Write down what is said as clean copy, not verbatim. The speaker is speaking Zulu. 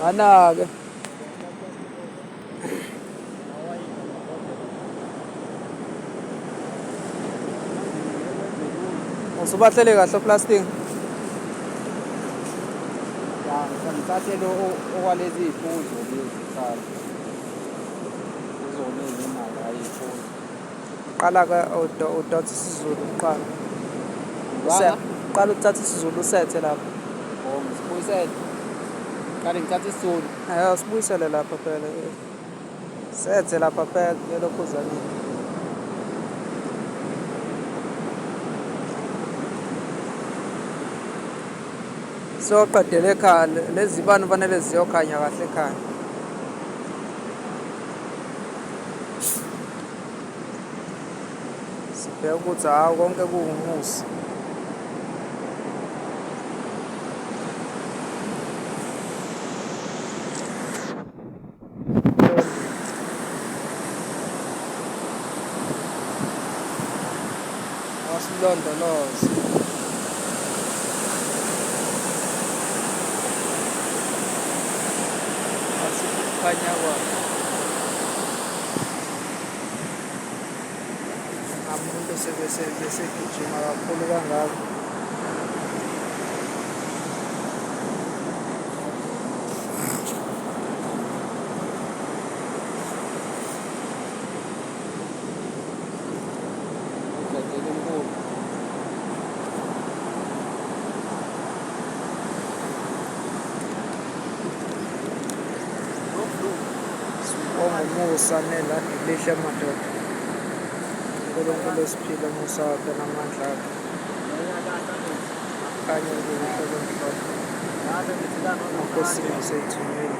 Ana-ke usubahlele kahle plastic. Ya ngithathe lo okwalezi iphuzo lezi qala. Uzone imali ayiphuzo. Qala-ke udonsa isiZulu kuqala. Qala uthatha isiZulu usethe lapha. Oh, ngisibuyisele. Qale ngithathe isizulu. Usibuyisele lapha phela. Sethe lapha phela yelokhu uzanile. Soqedela ekhaya lezi zibani kufanele ziyokhanya kahle ekhaya. Sibheka ukuthi hawu konke kuwumusi. Asilondoloze. Asikhanya kwayo. Umuntu sebesegijima kakhulu kangako. Ngithathe enkulu. Ongumusa neladi lihle madoda. uNkulunkulu esiphila umusa wakhe namandla akhe. Khanye kuhle komhlophe. Enkosini seyithumile.